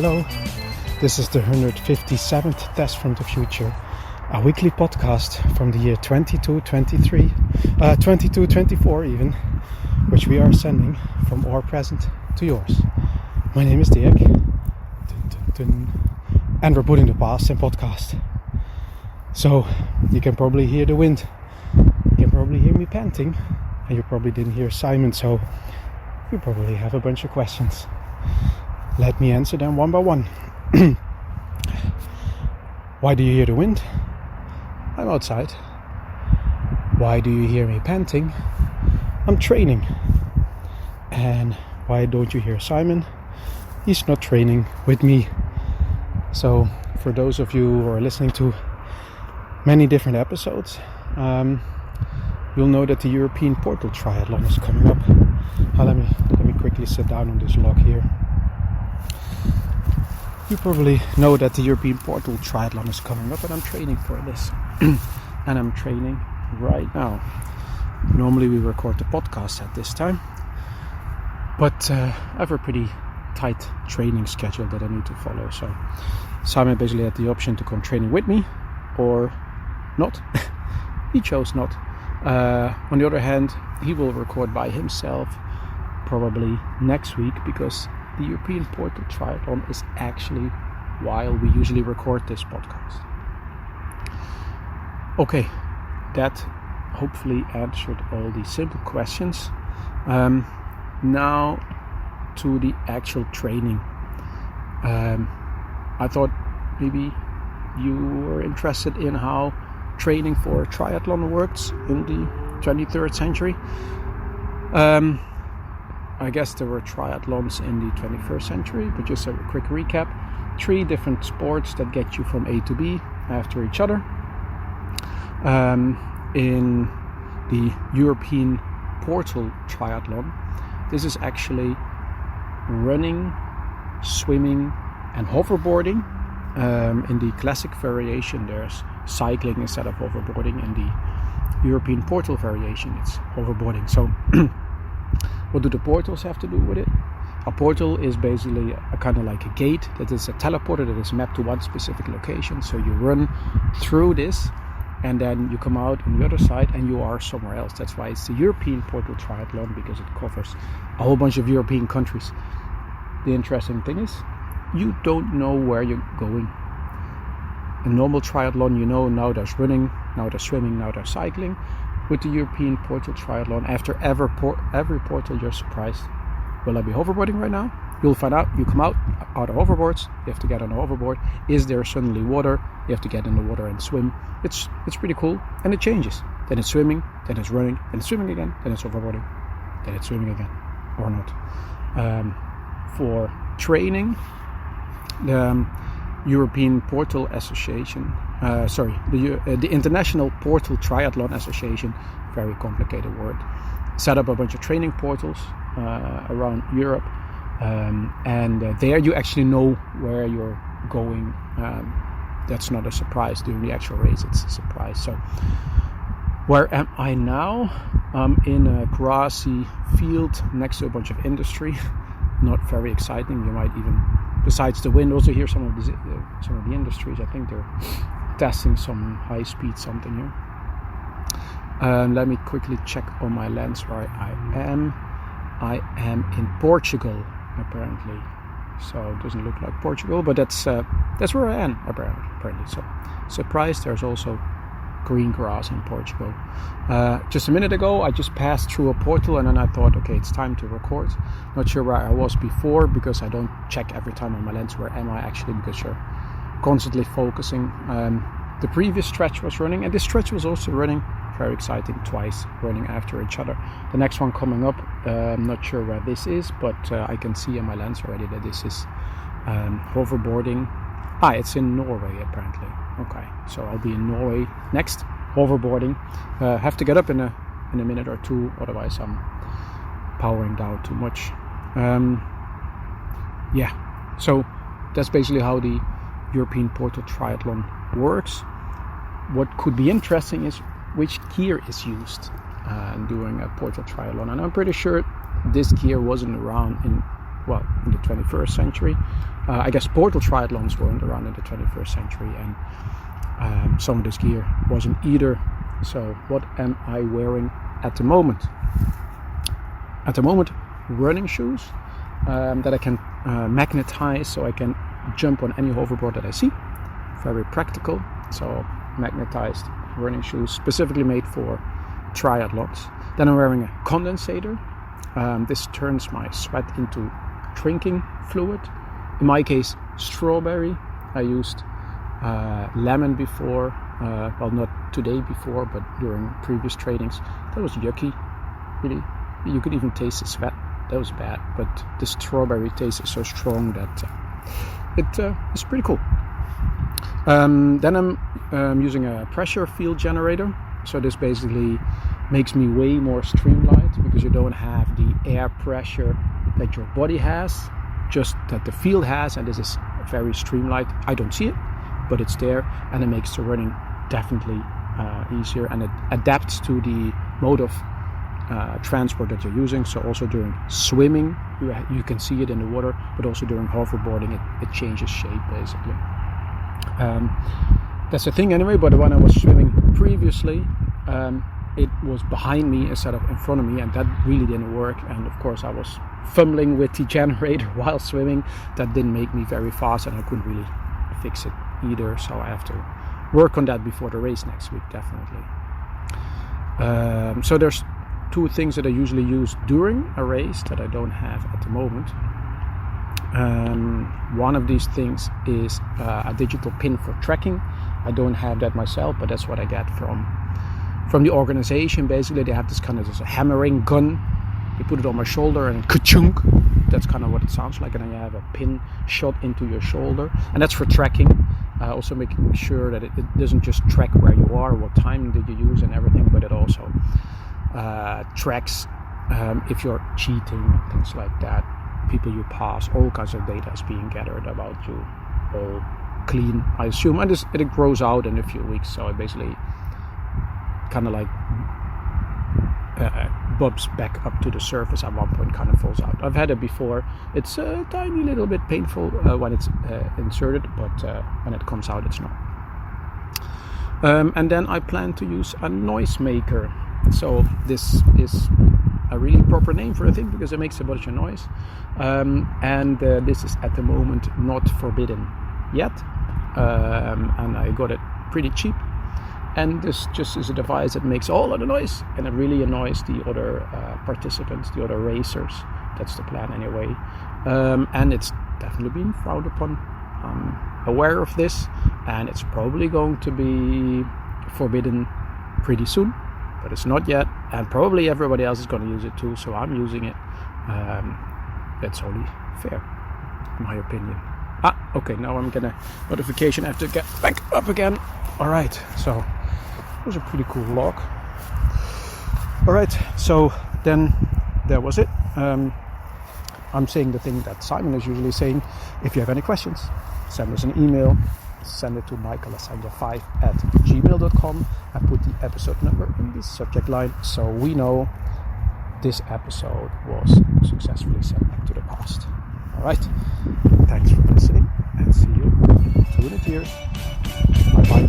Hello, this is the 157th Test from the Future, a weekly podcast from the year 22-24 even, which we are sending from our present to yours. My name is Dirk, and we're putting the past in podcast. So, you can probably hear the wind, you can probably hear me panting, and you probably didn't hear Simon, so you probably have a bunch of questions. Let me answer them one by one. Why do you hear the wind? I'm outside. Why do you hear me panting? I'm training. And why don't you hear Simon? He's not training with me. So for those of you who are listening to many different episodes, you'll know that the European Portal Triathlon is coming up. Let me quickly sit down on this log here. You probably know that the European Portal Triathlon is coming up, and I'm training for this. And I'm training right now. Normally we record the podcast at this time, but I have a pretty tight training schedule that I need to follow. So Simon basically had the option to come training with me or not. He chose not. On the other hand, he will record by himself probably next week, because the European Portal Triathlon is actually while we usually record this podcast. Okay, that hopefully answered all the simple questions. Now to the actual training. I thought maybe you were interested in how training for a triathlon works in the 23rd century. I guess there were triathlons in the 21st century, but just a quick recap. 3 different sports that get you from A to B after each other. In the European Portal Triathlon, this is actually running, swimming and hoverboarding. In the classic variation, there's cycling instead of hoverboarding. In the European Portal variation, it's hoverboarding. So what do the portals have to do with it? A portal is basically a kind of like a gate that is a teleporter that is mapped to one specific location. So you run through this and then you come out on the other side and you are somewhere else. That's why it's the European Portal Triathlon, because it covers a whole bunch of European countries. The interesting thing is, you don't know where you're going. A normal triathlon, you know, now there's running, now there's swimming, now there's cycling. With the European Portal Triathlon, after every portal, you're surprised. Will I be hoverboarding right now? You'll find out. You come out of hoverboards. You have to get on a hoverboard. Is there suddenly water? You have to get in the water and swim. It's pretty cool, and it changes. Then it's swimming, then it's running, then it's swimming again, then it's hoverboarding, then it's swimming again, or not. For training, the European Portal Association, the International Portal Triathlon Association, very complicated word, set up a bunch of training portals around Europe, and there you actually know where you're going. That's not a surprise during the actual race, it's a surprise. So where am I now? I'm in a grassy field next to a bunch of industry. Not very exciting. You might even, besides the wind, also hear some of the industries. I think they're testing some high speed something here. Let me quickly check on my lens where I am. I am in Portugal, apparently. So it doesn't look like Portugal, but that's where I am apparently. So surprised, there's also green grass in Portugal. Just a minute ago, I just passed through a portal, and then I thought, okay, it's time to record. Not sure where I was before, because I don't check every time on my lens where am I actually, because you're constantly focusing. The previous stretch was running, and this stretch was also running. Very exciting, twice running after each other. The next one coming up, I'm not sure where this is, but I can see on my lens already that this is hoverboarding. It's in Norway apparently. Okay, so I'll be in Norway next, hoverboarding. Have to get up in a minute or two, otherwise I'm powering down too much. So that's basically how the European Portal Triathlon works. What could be interesting is which gear is used during a Portal Triathlon, and I'm pretty sure this gear wasn't well, in the 21st century. I guess portal triathlons weren't around in the 21st century, and some of this gear wasn't either. So what am I wearing at the moment? At the moment, running shoes that I can magnetize, so I can jump on any hoverboard that I see. Very practical. So magnetized running shoes specifically made for triathlons. Then I'm wearing a condensator. This turns my sweat into drinking fluid. In my case, strawberry. I used lemon before, well, not today, before, but during previous trainings. That was yucky, really. You could even taste the sweat. That was bad, but the strawberry taste is so strong that it's pretty cool. Then I'm using a pressure field generator. So this basically makes me way more streamlined, because you don't have the air pressure that your body has, just that the field has, and this is very streamlined. I don't see it, but it's there, and it makes the running definitely easier, and it adapts to the mode of transport that you're using. So also during swimming, you can see it in the water, but also during hoverboarding, it changes shape basically. That's the thing anyway, but when I was swimming previously, it was behind me instead of in front of me, and that really didn't work. And of course I was fumbling with the generator while swimming. That didn't make me very fast, and I couldn't really fix it either, so I have to work on that before the race next week, definitely. So there's two things that I usually use during a race that I don't have at the moment. One of these things is a digital pin for tracking. I don't have that myself, but that's what I get from the organization. Basically, they have this kind of a hammering gun. You put it on my shoulder and ka-chunk. That's kind of what it sounds like, and then you have a pin shot into your shoulder, and that's for tracking. Also making sure that it doesn't just track where you are, what time did you use and everything, but it also tracks if you're cheating and things like that. People you pass, all kinds of data is being gathered about you, all clean, I assume, and it grows out in a few weeks, so it basically kind of like bobs back up to the surface at one point, kind of falls out. I've had it before. It's a tiny little bit painful when it's inserted, but when it comes out, it's not. And then I plan to use a noise maker. So this is a really proper name for a thing, because it makes a bunch of noise, and this is at the moment not forbidden yet, and I got it pretty cheap, and this just is a device that makes all of the noise, and it really annoys the other participants, the other racers. That's the plan anyway, and it's definitely been frowned upon. I'm aware of this, and it's probably going to be forbidden pretty soon, but it's not yet, and probably everybody else is going to use it too, so I'm using it. That's only fair, in my opinion. Okay, now I'm gonna notification. I have to get back up again. Alright, so it was a pretty cool log. Alright, so then there was it. I'm saying the thing that Simon is usually saying. If you have any questions, send us an email. Send it to michaelasanja5@gmail.com and put the episode number in the subject line, so we know this episode was successfully sent back to the past. Alright, thanks for listening, and see you soon. Cheers. Bye bye.